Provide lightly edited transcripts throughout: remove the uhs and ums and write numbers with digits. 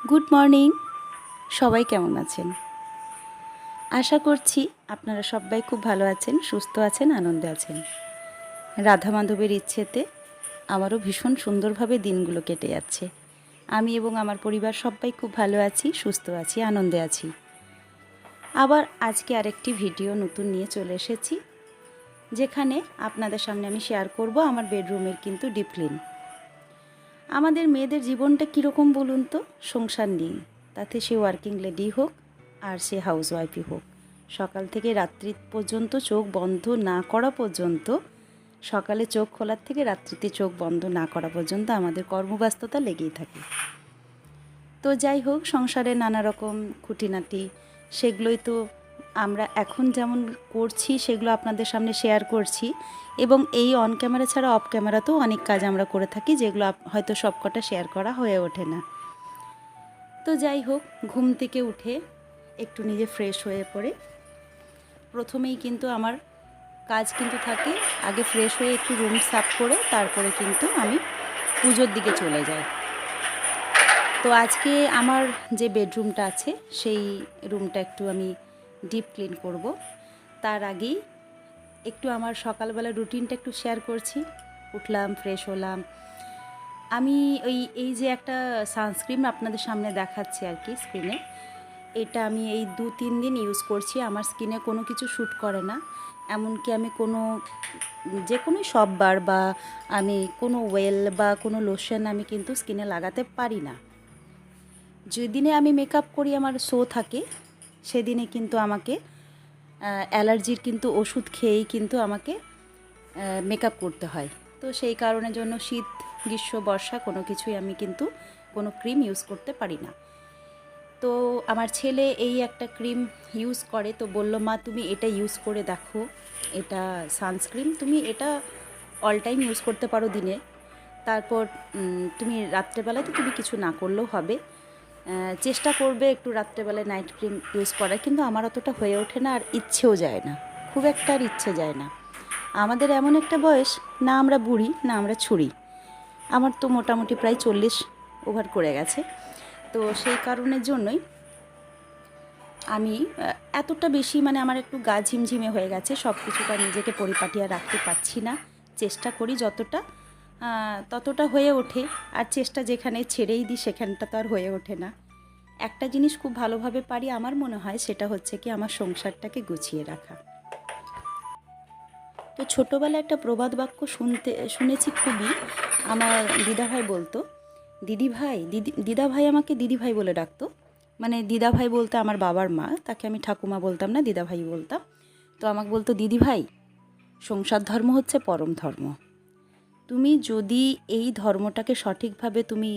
Good morning. সবাই কেমন আছেন? আশা করছি আপনারা সবাই খুব ভালো আছেন, সুস্থ আছেন, আনন্দে আছেন। রাধা মাধবের ইচ্ছেতে আমারও ভীষণ সুন্দরভাবে দিনগুলো কেটে যাচ্ছে। আমি এবং আমার পরিবার সবাই খুব ভালো আছি, সুস্থ আছি, আনন্দে আছি। আবার আজকে আরেকটি ভিডিও নতুন নিয়ে চলে এসেছি, যেখানে আপনাদের সামনে আমি শেয়ার করব আমার বেডরুমের কিন্তু ডিপ ক্লিন। আমাদের মেয়েদের জীবনটা কীরকম বলুন তো? সংসার নিয়ে, তাতে সে ওয়ার্কিং লেডি হোক আর সে হাউসওয়াইফই হোক, সকাল থেকে রাত্রি পর্যন্ত চোখ বন্ধ না করা পর্যন্ত, সকালে চোখ খোলার থেকে রাত্রিতে চোখ বন্ধ না করা পর্যন্ত আমাদের কর্মব্যস্ততা লেগেই থাকে। তো যাই হোক, সংসারে নানা রকম খুঁটিনাটি, সেগুলোই তো আমরা এখন যেমন করছি সেগুলো আপনাদের সামনে শেয়ার করছি, এবং এই অন ক্যামেরা ছাড়া অফ ক্যামেরাতেও অনেক কাজ আমরা করে থাকি, যেগুলো হয়তো সবকটা শেয়ার করা হয়ে ওঠে না। তো যাই হোক, ঘুম থেকে উঠে একটু নিজে ফ্রেশ হয়ে পড়ে প্রথমেই কিন্তু আমার কাজ কিন্তু থাকে, আগে ফ্রেশ হয়ে একটু রুম সাফ করে তারপরে কিন্তু আমি পুজোর দিকে চলে যাই। তো আজকে আমার যে বেডরুমটা আছে সেই রুমটা একটু আমি ডিপ ক্লিন করব। তার আগেই একটু আমার সকালবেলা রুটিনটা একটু শেয়ার করছি। উঠলাম, ফ্রেশ হলাম। আমি এই যে একটা সানস্ক্রিন আপনাদের সামনে দেখাচ্ছি আর কি স্ক্রিনে, এটা আমি এই 2-3 দিন ইউজ করছি। আমার স্কিনে কোনো কিছু শ্যুট করে না, এমনকি আমি কোনো যে কোনো সববার বা আমি কোনো ওয়েল বা কোনো লোশন আমি কিন্তু স্কিনে লাগাতে পারি না। যেদিনে আমি মেকআপ করি, আমার শো থাকে, সেদিনে কিন্তু আমাকে অ্যালার্জির কিন্তু ওষুধ খেয়েই কিন্তু আমাকে মেকআপ করতে হয়। তো সেই কারণের জন্য শীত, গ্রীষ্ম, বর্ষা কোনো কিছুই আমি কিন্তু কোনো ক্রিম ইউজ করতে পারি না। তো আমার ছেলে এই একটা ক্রিম ইউজ করে, তো বলল, মা তুমি এটা ইউজ করে দেখো, এটা সানস্ক্রিন, তুমি এটা অল টাইম ইউজ করতে পারো দিনে, তারপর তুমি রাত্রেবেলায় তো তুমি কিছু না করলেও হবে, চেষ্টা করবে একটু রাত্রেবেলায় নাইট ক্রিম ইউজ করার। কিন্তু আমার অতটা হয়ে ওঠে না, আর ইচ্ছেও যায় না, খুব একটা আর ইচ্ছে যায় না। আমাদের এমন একটা বয়স, না আমরা বুড়ি না আমরা ছুরি, আমার তো মোটামুটি প্রায় 40 ওভার করে গেছে। তো সেই কারণের জন্যই আমি এতটা বেশি আমার একটু গা ঝিমঝিমে হয়ে গেছে, সব কিছুটা নিজেকে পরিপাটি আর রাখতে পারছি না। চেষ্টা করি যতটা ততটা হয়ে ওঠে, আর চেষ্টা যেখানে ছেড়েই দিই সেখানটা তো আর হয়ে ওঠে না। একটা জিনিস খুব ভালোভাবে পারি আমার মনে হয়, সেটা হচ্ছে কি আমার সংসারটাকে গুছিয়ে রাখা। তো ছোটোবেলায় একটা প্রবাদ বাক্য শুনেছি খুবই, আমার দিদাভাই বলতো, দিদাভাই আমাকে দিদিভাই বলে ডাকতো। দিদাভাই বলতে আমার বাবার মা, তাকে আমি ঠাকুমা বলতাম না, দিদাভাই বলতাম। তো আমাকে বলতো, দিদিভাই, সংসার ধর্ম হচ্ছে পরম ধর্ম। তুমি যদি এই ধর্মটাকে সঠিকভাবে তুমি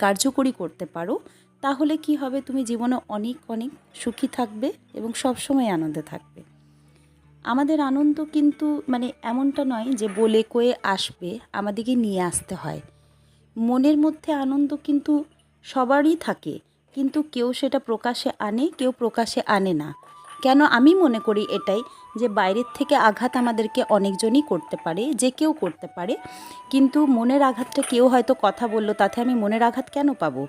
কার্যকরী করতে পারো, তাহলে কি হবে, তুমি জীবনে অনেক অনেক সুখী থাকবে এবং সবসময় আনন্দে থাকবে। আমাদের আনন্দ কিন্তু এমনটা নয় যে বলে কয়ে আসবে, আমাদেরকে নিয়ে আসতে হয়। মনের মধ্যে আনন্দ কিন্তু সবারই থাকে, কিন্তু কেউ সেটা প্রকাশে আনে, কেউ প্রকাশে আনে না। কেন আমি মনে করি এটাই, যে বাইরের থেকে আঘাত আমাদেরকে অনেকজনই করতে পারে, যে কেউ করতে পারে, কিন্তু মনের আঘাতটা কেউ হয়তো কথা বলল, তাতে আমি মনের আঘাত কেন পাবো?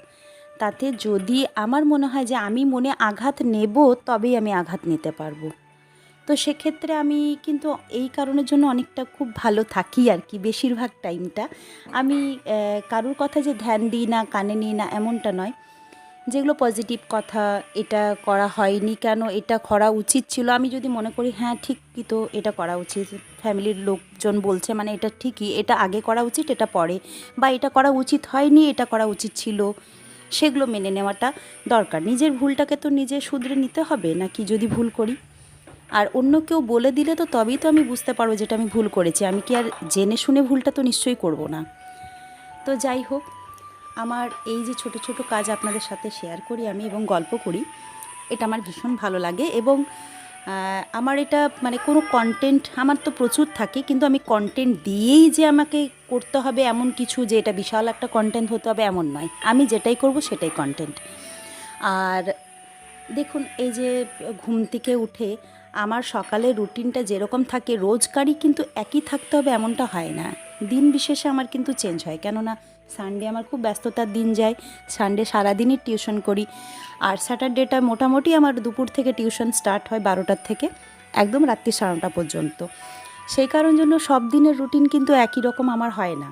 তাতে যদি আমার মনে হয় যে আমি মনে আঘাত নেব, তবেই আমি আঘাত নিতে পারবো। তো সেক্ষেত্রে আমি কিন্তু এই কারণের জন্য অনেকটা খুব ভালো থাকি আর কি। বেশিরভাগ টাইমটা আমি কারুর কথা যে ধ্যান দিই না, কানে নিই না, এমনটা নয়। যেগুলো পজিটিভ কথা, এটা করা হয়নি কেন, এটা করা উচিত ছিল, আমি যদি মনে করি হ্যাঁ ঠিকই তো, এটা করা উচিত, ফ্যামিলির লোকজন বলছে এটা ঠিকই, এটা আগে করা উচিত, এটা পরে, বা এটা করা উচিত হয়নি, এটা করা উচিত ছিল, সেগুলো মেনে নেওয়াটা দরকার। নিজের ভুলটাকে তো নিজে শুধরে নিতে হবে নাকি, যদি ভুল করি আর অন্য কেউ বলে দিলে তো তবেই তো আমি বুঝতে পারবো যেটা আমি ভুল করেছি। আমি কি আর জেনে শুনে ভুলটা তো নিশ্চয়ই করব না। তো যাই হোক, আমার এই যে ছোট ছোট কাজ আপনাদের সাথে শেয়ার করি আমি এবং গল্প করি, এটা আমার ভীষণ ভালো লাগে। এবং আমার এটা কোনো কন্টেন্ট আমার তো প্রচুর থাকে, কিন্তু আমি কন্টেন্ট দিয়েই যে আমাকে করতে হবে এমন কিছু, যে এটা বিশাল একটা কন্টেন্ট হতে হবে এমন নয়। আমি যেটাই করব সেটাই কন্টেন্ট। আর দেখুন, এই যে ঘুম থেকে উঠে আমার সকালের রুটিনটা যেরকম থাকে, রোজকারই কিন্তু একই থাকতে হবে এমনটা হয় না, দিন বিশেষে আমার কিন্তু চেঞ্জ হয়। কেননা সানডে আমার খুব ব্যস্ততার দিন যায়, সানডে সারাদিনই টিউশন করি। আর স্যাটারডেটা মোটামুটি আমার দুপুর থেকে টিউশন স্টার্ট হয় 12টার থেকে একদম রাত্রি 9:30 পর্যন্ত। সেই কারণ জন্য সব দিনের রুটিন কিন্তু একই রকম আমার হয় না।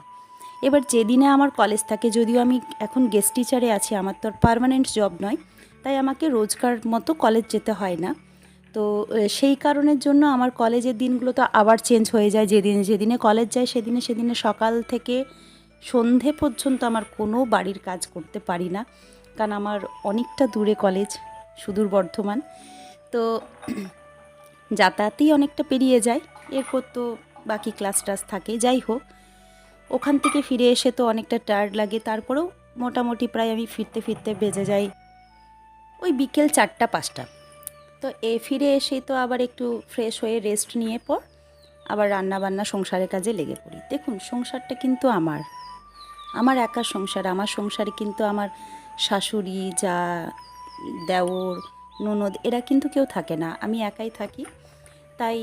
এবার যেদিনে আমার কলেজ থাকে, যদিও আমি এখন গেস্ট টিচারে আছি, আমার তো আর পার্মানেন্ট জব নয়, তাই আমাকে রোজকার মতো কলেজ যেতে হয় না। তো সেই কারণের জন্য আমার কলেজের দিনগুলো তো আবার চেঞ্জ হয়ে যায়। যেদিনে কলেজ যায় সেদিনে সকাল থেকে সন্ধে পর্যন্ত আমার কোনো বাড়ির কাজ করতে পারি না, কারণ আমার অনেকটা দূরে কলেজ, সুদূর বর্ধমান। তো যাতায়াতেই অনেকটা পেরিয়ে যায়, এরপর তো বাকি ক্লাস টাস থাকে। যাই হোক, ওখান থেকে ফিরে এসে তো অনেকটা টায়ার্ড লাগে, তারপরেও মোটামুটি প্রায় আমি ফিরতে ফিরতে বেজে যাই ওই বিকেল 4টা-5টা। তো ফিরে এসেই তো আবার একটু ফ্রেশ হয়ে রেস্ট নিয়ে পর আবার রান্নাবান্না সংসারের কাজে লেগে পড়ি। দেখুন, সংসারটা কিন্তু আমার একার সংসার। আমার সংসারে কিন্তু আমার শাশুড়ি, যা, দেওর, ননদ এরা কিন্তু কেউ থাকে না, আমি একাই থাকি। তাই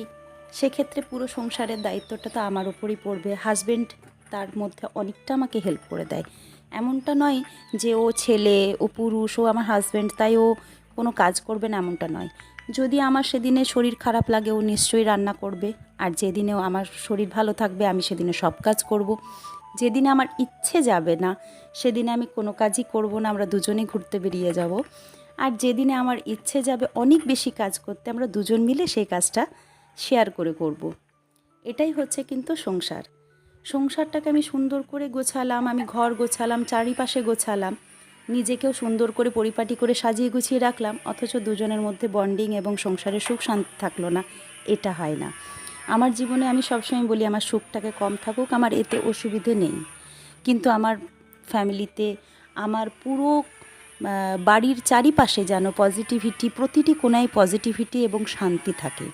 সেক্ষেত্রে পুরো সংসারের দায়িত্বটা তো আমার ওপরই পড়বে। হাজব্যান্ড তার মধ্যে অনেকটা আমাকে হেল্প করে দেয়। এমনটা নয় যে ও ছেলে, ও পুরুষ, ও আমার হাজব্যান্ড তাই ও কোনো কাজ করবে না, এমনটা নয়। যদি আমার সেদিনে শরীর খারাপ লাগে ও নিশ্চয়ই রান্না করবে, আর যেদিনেও আমার শরীর ভালো থাকবে আমি সেদিনে সব কাজ করব। যেদিনে আমার ইচ্ছে যাবে না সেদিনে আমি কোনো কাজই করব না, আমরা দুজনেই ঘুরতে বেরিয়ে যাব। আর যেদিনে আমার ইচ্ছে যাবে অনেক বেশি কাজ করতে, আমরা দুজন মিলে সেই কাজটা শেয়ার করে করব। এটাই হচ্ছে কিন্তু সংসারটাকে আমি সুন্দর করে গোছালাম, আমি ঘর গোছালাম, চারিপাশে গোছালাম, নিজেকেও সুন্দর করে পরিপাটি করে সাজিয়ে গুছিয়ে রাখলাম, অথচ দুজনের মধ্যে বন্ডিং এবং সংসারের সুখ শান্তি থাকলো না। এটা হয় না আমার জীবনে। আমি সবসময় বলি আমার সুখটাকে কম থাকুক, আমার এতে অসুবিধে নেই, কিন্তু আমার ফ্যামিলিতে আমার পুরো বাড়ির চারিপাশে যেন পজিটিভিটি, প্রতিটি কোণায় পজিটিভিটি এবং শান্তি থাকে।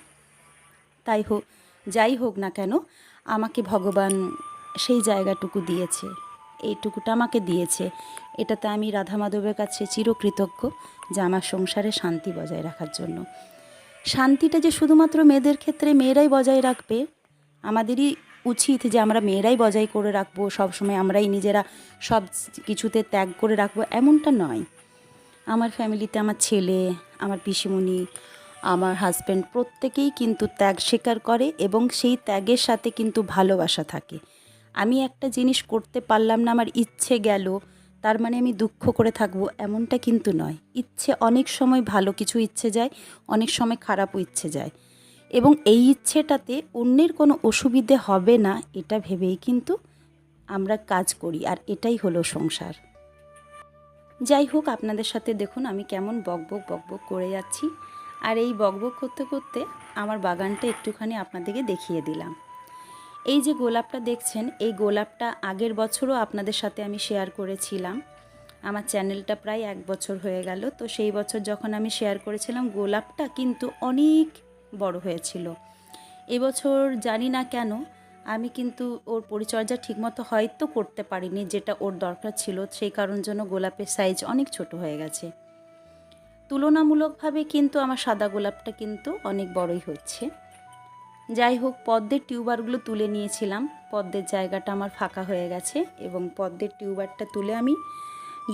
যাই হোক না কেন, আমাকে ভগবান সেই জায়গাটুকু দিয়েছে, এইটুকুটা আমাকে দিয়েছে। এটাতে আমি রাধা মাধবের কাছে চিরকৃতজ্ঞ, যে আমার সংসারে শান্তি বজায় রাখার জন্য। শান্তিটা যে শুধুমাত্র মেয়েদের ক্ষেত্রে মেয়েরাই বজায় রাখবে, আমাদেরই উচিত যে আমরা মেয়েরাই বজায় করে রাখবো, সবসময় আমরাই নিজেরা সব কিছুতে ত্যাগ করে রাখবো, এমনটা নয়। আমার ফ্যামিলিতে আমার ছেলে, আমার পিসিমণি, আমার হাজব্যান্ড প্রত্যেকেই কিন্তু ত্যাগ স্বীকার করে, এবং সেই ত্যাগের সাথে কিন্তু ভালোবাসা থাকে। আমি একটা জিনিস করতে পারলাম না, আমার ইচ্ছে গেল, তার মানে আমি দুঃখ করে থাকবো, এমনটা কিন্তু নয়। ইচ্ছে অনেক সময় ভালো কিছু ইচ্ছে যায়, অনেক সময় খারাপও ইচ্ছে যায়, এবং এই ইচ্ছেটাতে অন্যের কোনো অসুবিধে হবে না এটা ভেবেই কিন্তু আমরা কাজ করি, আর এটাই হলো সংসার। যাই হোক, আপনাদের সাথে দেখুন আমি কেমন বকবক করে যাচ্ছি, আর এই বকবক করতে করতে আমার বাগানটা একটুখানি আপনাদেরকে দেখিয়ে দিলাম। এই যে গোলাপটা দেখছেন, এই গোলাপটা আগের বছরও আপনাদের সাথে আমি শেয়ার করেছিলাম। আমার চ্যানেলটা প্রায় 1 বছর হয়ে গেল, তো সেই বছর যখন আমি শেয়ার করেছিলাম গোলাপটা কিন্তু অনেক বড় হয়েছিল। এবছর জানি না কেন আমি কিন্তু ওর পরিচর্যা ঠিকমতো হয়তো করতে পারিনি, যেটা ওর দরকার ছিল, সেই কারণ জন্য গোলাপের সাইজ অনেক ছোট হয়ে গেছে। তুলনামূলকভাবে কিন্তু আমার সাদা গোলাপটা কিন্তু অনেক বড়ই হচ্ছে। যাই হোক, পদ্মের টিউবারগুলো তুলে নিয়েছিলাম, পদ্মের জায়গাটা আমার ফাঁকা হয়ে গেছে, এবং পদ্মের টিউবারটা তুলে আমি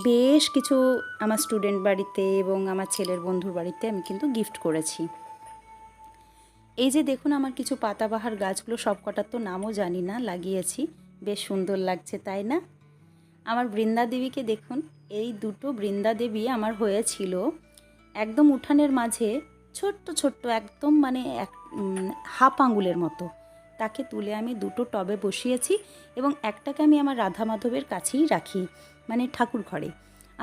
বেশ কিছু আমার স্টুডেন্ট বাড়িতে এবং আমার ছেলের বন্ধুর বাড়িতে আমি কিন্তু গিফট করেছি। এই যে দেখুন আমার কিছু পাতাবাহার গাছগুলো, সবকটার তো নামও জানি না, লাগিয়েছি, বেশ সুন্দর লাগছে তাই না? আমার বৃন্দা দেবীকে দেখুন, এই দুটো বৃন্দা দেবী আমার হয়েছিল একদম উঠানের মাঝে, ছোট্ট একদম, মানে হাফ আঙুলের মতো। তাকে তুলে আমি দুটো টবে বসিয়েছি, এবং একটাকে আমি আমার রাধা মাধবের কাছেই রাখি, মানে ঠাকুর ঘরে,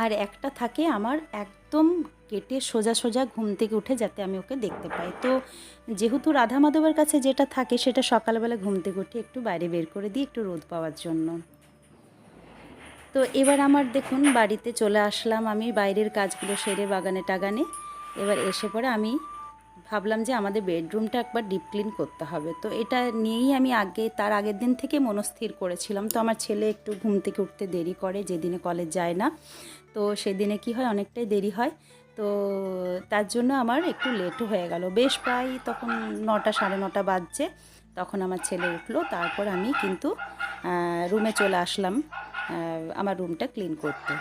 আর একটা থাকে আমার একদম কেটে সোজা ঘুম থেকে উঠে যাতে আমি ওকে দেখতে পাই। তো যেহেতু রাধা মাধবের কাছে যেটা থাকে সেটা সকালবেলা ঘুম থেকে উঠে একটু বাইরে বের করে দিই, একটু রোদ পাওয়ার জন্য। তো এবার আমার দেখুন বাড়িতে চলে আসলাম, আমি বাইরের কাজগুলো সেরে বাগানে টাগানে, এবার এসে পরে আমি ভাবলাম যে আমাদের বেডরুমটা একবার ডিপ ক্লিন করতে হবে। তো এটা নিয়েই আমি তার আগের দিন থেকে মনস্থির করেছিলাম। তো আমার ছেলে একটু ঘুম থেকে উঠতে দেরি করে, যেদিনে কলেজ যায় না, তো সেদিনে কি হয়, অনেকটাই দেরি হয়, তো তার জন্য আমার একটু লেটও হয়ে গেল, বেশ প্রায় তখন 9টা 9:30 বাজছে। তখন আমার ছেলে উঠলো, তারপর আমি কিন্তু রুমে চলে আসলাম। আমার রুমটা ক্লিন করতে।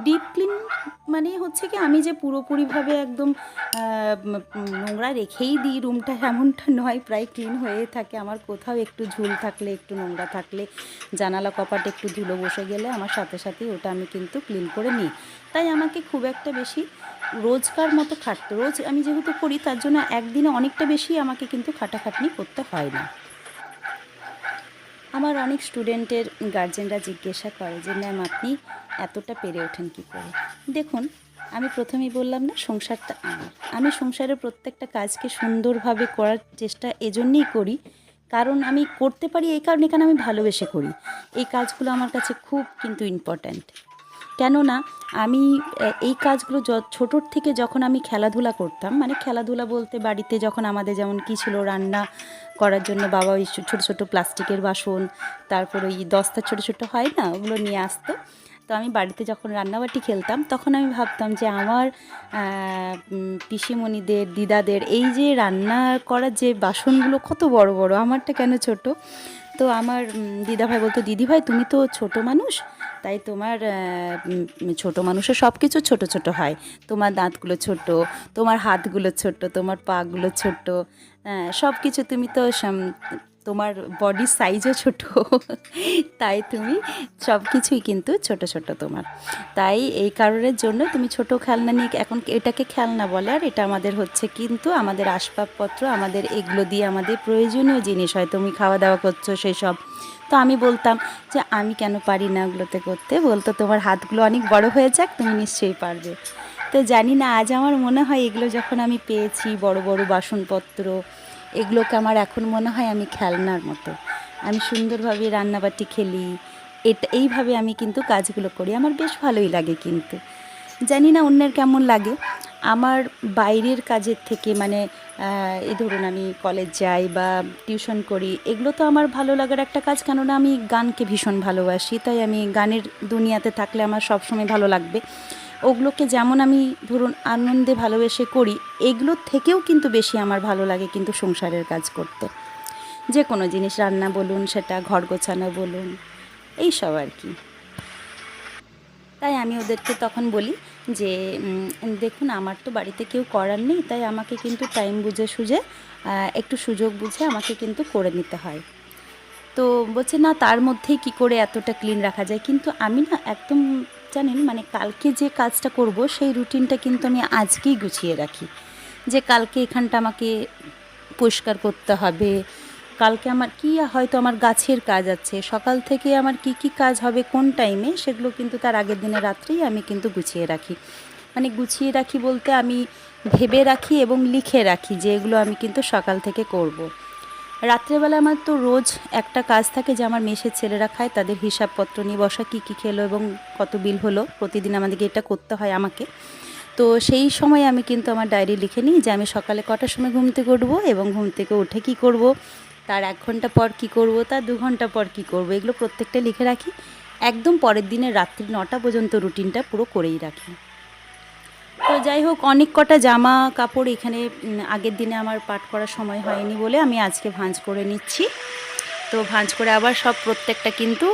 ডিপ ক্লিন মানে হচ্ছে কি, আমি যে পুরোপুরিভাবে একদম নোংরা রেখেই দিই রুমটা, এমনটা নয়। প্রায় ক্লিন হয়ে থাকে। আমার কোথাও একটু ঝুল থাকলে, একটু নোংরা থাকলে, জানালা কপাটে একটু ধুলো বসে গেলে আমার সাথে সাথেই ওটা আমি কিন্তু ক্লিন করে নিই। তাই আমাকে খুব একটা বেশি রোজকার মতো খাটতে, রোজ আমি যেহেতু করি তার জন্য একদিনে অনেকটা বেশি আমাকে কিন্তু খাটাখাটনি করতে হয় না। আমার অনেক স্টুডেন্টের গার্জেনরা জিজ্ঞাসা করে যে ম্যাম আপনি এতটা পেরে ওঠেন কী করে। দেখুন, আমি প্রথমেই বললাম না, সংসারটা আমি সংসারের প্রত্যেকটা কাজকে সুন্দরভাবে করার চেষ্টা এজন্যই করি, কারণ আমি করতে পারি এই কারণে, কেন আমি ভালোবেসে করি। এই কাজগুলো আমার কাছে খুব কিন্তু ইম্পর্ট্যান্ট। কেননা আমি এই কাজগুলো ছোটোর থেকে যখন আমি খেলাধুলা করতাম, মানে খেলাধুলা বলতে বাড়িতে যখন আমাদের যেমন কী ছিল, রান্না করার জন্য বাবা ওই ছোটো ছোটো প্লাস্টিকের বাসন, তারপর ওই দস্তা ছোটো ছোটো হয় না, ওগুলো নিয়ে আসতো। তো আমি বাড়িতে যখন রান্নাবাটি খেলতাম তখন আমি ভাবতাম যে আমার পিসিমণিদের, দিদাদের এই যে রান্না করার যে বাসনগুলো কত বড় বড়, আমারটা কেন ছোট। তো আমার দিদাভাই বলতো, দিদিভাই তুমি তো ছোট মানুষ, তাই তোমার ছোটো মানুষের সব কিছু ছোটো ছোটো হয়। তোমার দাঁতগুলো ছোট, তোমার হাতগুলো ছোট, তোমার পাগুলো ছোট, সব কিছু তুমি তো তোমার বডির সাইজও ছোট, তাই তুমি সব কিছুই কিন্তু ছোট ছোট তোমার। তাই এই কারণের জন্য তুমি ছোট খেলনা নিয়ে, এখন এটাকে খেলনা বলে, আর এটা আমাদের হচ্ছে কিন্তু আমাদের আসবাবপত্র, আমাদের এগুলো দিয়ে আমাদের প্রয়োজনীয় জিনিস হয়, তুমি খাওয়া দাওয়া করছো সেই সব। তো আমি বলতাম যে আমি কেন পারি না ওগুলোতে করতে। বলতো তোমার হাতগুলো অনেক বড় হয়ে যাক, তুমি নিশ্চয়ই পারবে। তো জানি না, আজ আমার মনে হয় এগুলো যখন আমি পেয়েছি, বড় বড় বাসনপত্র, এগুলোকে আমার এখন মনে হয় আমি খেলনার মতো। আমি সুন্দরভাবে রান্নাবাটি খেলি, এইভাবে আমি কিন্তু কাজগুলো করি, আমার বেশ ভালোই লাগে। কিন্তু জানি না অন্যের কেমন লাগে। আমার বাইরের কাজের থেকে, মানে এই ধরুন আমি কলেজ যাই বা টিউশন করি, এগুলো তো আমার ভালো লাগার একটা কাজ, কেননা আমি গানকে ভীষণ ভালোবাসি। তাই আমি গানের দুনিয়াতে থাকলে আমার সবসময় ভালো লাগবে। ওগুলোকে যেমন আমি ধরুন আনন্দে ভালোবেসে করি, এগুলোর থেকেও কিন্তু বেশি আমার ভালো লাগে কিন্তু সংসারের কাজ করতে। যে কোনো জিনিস, রান্না বলুন, সেটা ঘর গোছানো বলুন, এই সব আর কি। তাই আমি ওদেরকে তখন বলি যে দেখুন আমার তো বাড়িতে কেউ করার নেই, তাই আমাকে কিন্তু টাইম বুঝে সুঝে, একটু সুযোগ বুঝে আমাকে কিন্তু করে নিতে হয়। তো বলছে না, তার মধ্যেই কি করে এতটা ক্লিন রাখা যায়। কিন্তু আমি না একদম, জানেন, মানে কালকে যে কাজটা করব সেই রুটিনটা কিন্তু আমি আজকেই গুছিয়ে রাখি, যে কালকে এখানটা আমাকে পরিষ্কার করতে হবে, কালকে আমার কি হয়তো আমার গাছের কাজ আছে, সকাল থেকে আমার কি কি কাজ হবে কোন টাইমে, সেগুলো কিন্তু তার আগের দিনের রাত্রেই আমি কিন্তু গুছিয়ে রাখি। মানে গুছিয়ে রাখি বলতে আমি ভেবে রাখি এবং লিখে রাখি যে এগুলো আমি কিন্তু সকাল থেকে করব। রাত্রেবেলা আমার তো রোজ একটা কাজ থাকে যে আমার মেসের ছেলেরা খায়, তাদের হিসাবপত্র নিয়ে বসা, কী কী খেলো এবং কত বিল হলো, প্রতিদিন আমাদেরকে এটা করতে হয় আমাকে। তো সেই সময় আমি কিন্তু আমার ডায়েরি লিখে নিই যে আমি সকালে কটার সময় ঘুম থেকে উঠবো এবং ঘুম থেকে উঠে কী করব, তার 1 ঘন্টা পর কী করব, তার 2 ঘন্টা পর কী করব, এগুলো প্রত্যেকটা লিখে রাখি। একদম পরের দিনের রাত্রি 9টা পর্যন্ত রুটিনটা পুরো করেই রাখি। তো যাই হোক, অনেক কটা জামা কাপড় এখানে আগের দিনে আমার পাট করার সময় হয়নি বলে আমি আজকে ভাঁজ করে নিচ্ছি। তো ভাঁজ করে আবার সব প্রত্যেকটা কিন্তু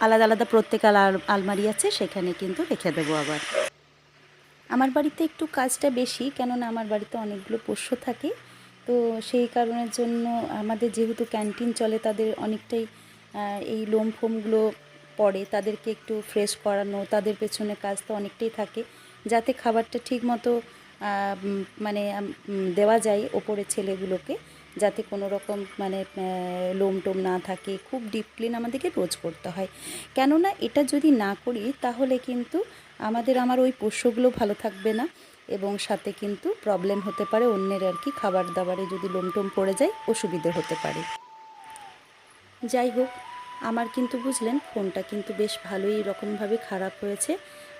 আলাদা আলাদা প্রত্যেক আলমারি আছে, সেখানে কিন্তু রেখে দেবো আবার। আমার বাড়িতে একটু কাজটা বেশি, কেননা আমার বাড়িতে অনেকগুলো পোষ্য থাকে। তো সেই কারণের জন্য আমাদের যেহেতু ক্যান্টিন চলে, তাদের অনেকটাই এই লোম ফোমগুলো পড়ে, তাদেরকে একটু ফ্রেশ করানো, তাদের পেছনে কাজ তো অনেকটাই থাকে, যাতে খাবারটা ঠিক মতো মানে দেওয়া যায় ওপরের ছেলেগুলোকে, যাতে কোনো রকম মানে লোম টোম না থাকে। খুব ডিপ ক্লিন আমাদেরকে রোজ করতে হয়, কেননা এটা যদি না করি তাহলে কিন্তু আমার ওই পোষ্যগুলো ভালো থাকবে না, এবং সাথে কিন্তু প্রবলেম হতে পারে অন্যের আর কি, খাবার দাবারে যদি লোম টোম পড়ে যায় অসুবিধে হতে পারে। যাই হোক, আমার কিন্তু বুঝলেন ফোনটা কিন্তু বেশ ভালোই রকমভাবে খারাপ হয়েছে।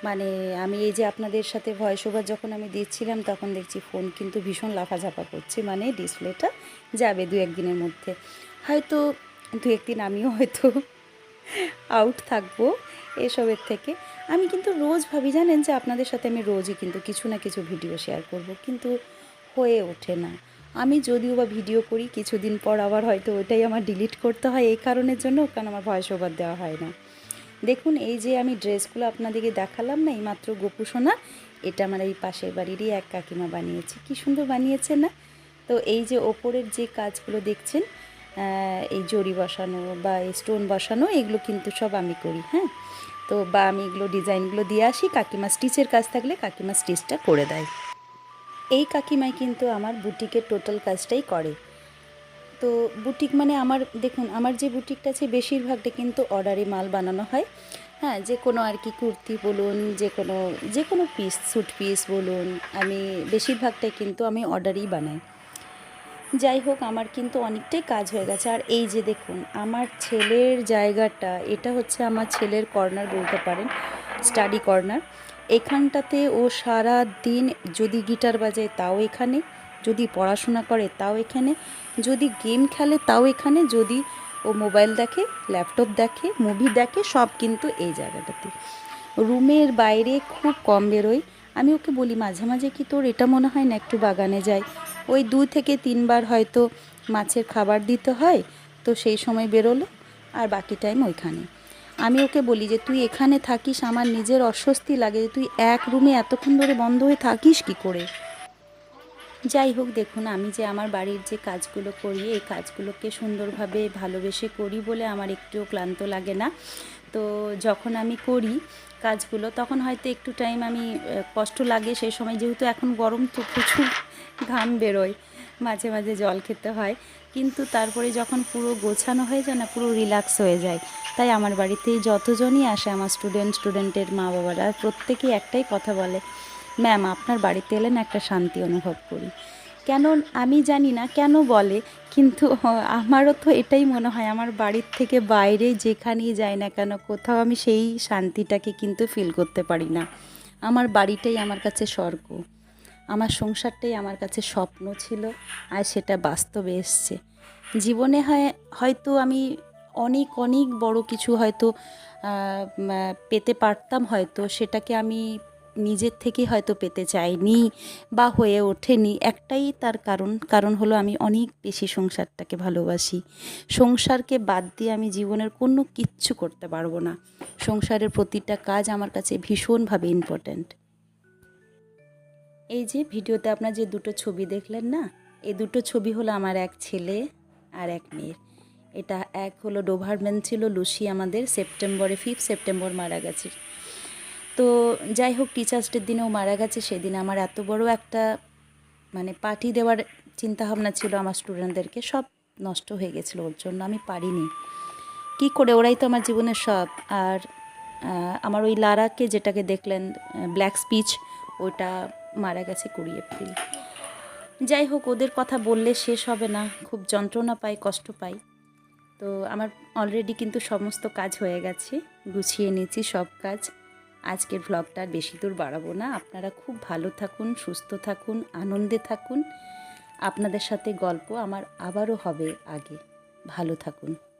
মানে আমি এই যে আপনাদের সাথে ভয়েস ওভার যখন আমি দিচ্ছিলাম তখন দেখছি ফোন কিন্তু ভীষণ লাফাঝাপা করছে, মানে ডিসপ্লেটা যাবে 2-1 দিনের মধ্যে। হয়তো 2-1 দিন আমিও হয়তো আউট থাকবো এসবের থেকে। আমি কিন্তু রোজ ভাবি, জানেন, যে আপনাদের সাথে আমি রোজই কিন্তু কিছু না কিছু ভিডিও শেয়ার করব, কিন্তু হয়ে ওঠে না। আমি যদিও বা ভিডিও করি, কিছুদিন পর আবার হয়তো ওটাই আমার ডিলিট করতে হয় এই কারণের জন্য, কারণ আমার ভয়েস ওভার দেওয়া হয় না। দেখুন এই যে আমি ড্রেসগুলো আপনাদেরকে দেখালাম না এইমাত্র গোপু সোনা, এটা আমার এই পাশের বাড়িরই এক কাকিমা বানিয়েছে। কি সুন্দর বানিয়েছে না? তো এই যে ওপরের যে কাজগুলো দেখছেন, এই জরি বসানো বা এই স্টোন বসানো, এগুলো কিন্তু সব আমি করি। হ্যাঁ, তো বা আমি এগুলো ডিজাইনগুলো দিয়ে আসি, কাকিমা স্টিচের কাজ থাকলে কাকিমা স্টিচটা করে দেয়। এই কাকিমাই কিন্তু আমার বুটিকের টোটাল কাজটাই করে। তো বুটিক মানে আমার দেখুন, আমার যে বুটিকটা আছে বেশিরভাগটা কিন্তু অর্ডারে মাল বানানো হয়। হ্যাঁ, যে কোনো আর কি কুর্তি বলুন, যে কোনো পিস, স্যুট পিস বলুন, আমি বেশিরভাগটাই কিন্তু আমি অর্ডারেই বানাই। যাই হোক, আমার কিন্তু অনেকটাই কাজ হয়ে গেছে। আর এই যে দেখুন আমার ছেলের জায়গাটা, এটা হচ্ছে আমার ছেলের কর্নার বলতে পারেন, স্টাডি কর্নার। এখানটাতে ও সারা দিন যদি গিটার বাজায় তাও এখানে, যদি পড়াশোনা করে তাও এখানে, যদি গেম খেলে তাও এখানে, যদি ও মোবাইল দেখে, ল্যাপটপ দেখে, মুভি দেখে, সব কিন্তু এই জায়গাটাতে। রুমের বাইরে খুব কম বেরোয়। আমি ওকে বলি মাঝে মাঝে, কি তোর এটা মনে হয় না একটু বাগানে যাই? ওই 2 থেকে 3 বার হয়তো মাছের খাবার দিতে হয়, তো সেই সময় বেরোলো, আর বাকি টাইম ওইখানে। আমি ওকে বলি যে তুই এখানে থাকিস, আমার নিজের অস্বস্তি লাগে যে তুই এক রুমে এতক্ষণ ধরে বন্ধ হয়ে থাকিস কি করে। যাই হোক, দেখুন আমি যে আমার বাড়ির যে কাজগুলো করি, এই কাজগুলোকে সুন্দরভাবে ভালোবেসে করি বলে আমার একটুও ক্লান্ত লাগে না। তো যখন আমি করি কাজগুলো, তখন হয়তো একটু টাইম আমি কষ্ট লাগে সেই সময়, যেহেতু এখন গরম তো প্রচুর ঘাম বেরোয়, মাঝে মাঝে জল খেতে হয়, কিন্তু তারপরে যখন পুরো গোছানো হয়ে যায় না, পুরো রিল্যাক্স হয়ে যায়। তাই আমার বাড়িতে যতজনই আসে, আমার স্টুডেন্টের মা বাবারা প্রত্যেকেই একটাই কথা বলে, ম্যাম আপনার বাড়িতে এলে না একটা শান্তি অনুভব করি। কেন আমি জানি না কেন বলে, কিন্তু আমারও তো এটাই মনে হয়, আমার বাড়ির থেকে বাইরে যেখানেই যাই না কেন, কোথাও আমি সেই শান্তিটাকে কিন্তু ফিল করতে পারি না। আমার বাড়িটাই আমার কাছে স্বর্গ। আমার সংসারটাই আমার কাছে স্বপ্ন ছিল, আর সেটা বাস্তবে এসছে। জীবনে হয়তো আমি অনেক অনেক বড় কিছু হয়তো পেতে পারতাম, হয়তো সেটাকে আমি নিজের থেকে হয়তো পেতে চাইনি বা হয়ে ওঠেনি। একটাই তার কারণ হলো আমি অনেক বেশি সংসারটাকে ভালোবাসি। সংসারকে বাদ দিয়ে আমি জীবনের কোনো কিচ্ছু করতে পারবো না। সংসারের প্রতিটা কাজ আমার কাছে ভীষণভাবে ইম্পর্ট্যান্ট। এই যে ভিডিওতে আপনার যে দুটো ছবি দেখলেন না, এই দুটো ছবি হলো আমার এক ছেলে আর এক মেয়ের। এটা এক হলো ডোভারম্যান ছিল লুসি, আমাদের 5 সেপ্টেম্বর মারা গেছে। তো যাই হোক, টিচার্স ডের দিনেও মারা গেছে। সেদিন আমার এত বড় একটা মানে পার্টি দেওয়ার চিন্তাভাবনা ছিল আমার স্টুডেন্টদেরকে, সব নষ্ট হয়ে গেছিলো ওর জন্য, আমি পারিনি। কি করে, ওরাই তো আমার জীবনের সব। আর আমার ওই লারাকে যেটাকে দেখলেন ব্ল্যাক স্পিচ, ওটা মারা গেছে 20 এপ্রিল। যাই হোক, ওদের কথা বললে শেষ হবে না, খুব যন্ত্রণা পাই, কষ্ট পাই। তো আমার অলরেডি কিন্তু সমস্ত কাজ হয়ে গেছে, গুছিয়ে নিয়েছি সব কাজ। আজকের ভ্লগটা আর বেশি দূর বাড়াবো না। আপনারা খুব ভালো থাকুন, সুস্থ থাকুন, আনন্দে থাকুন। আপনাদের সাথে গল্প আমার আবারও হবে আগে। ভালো থাকুন।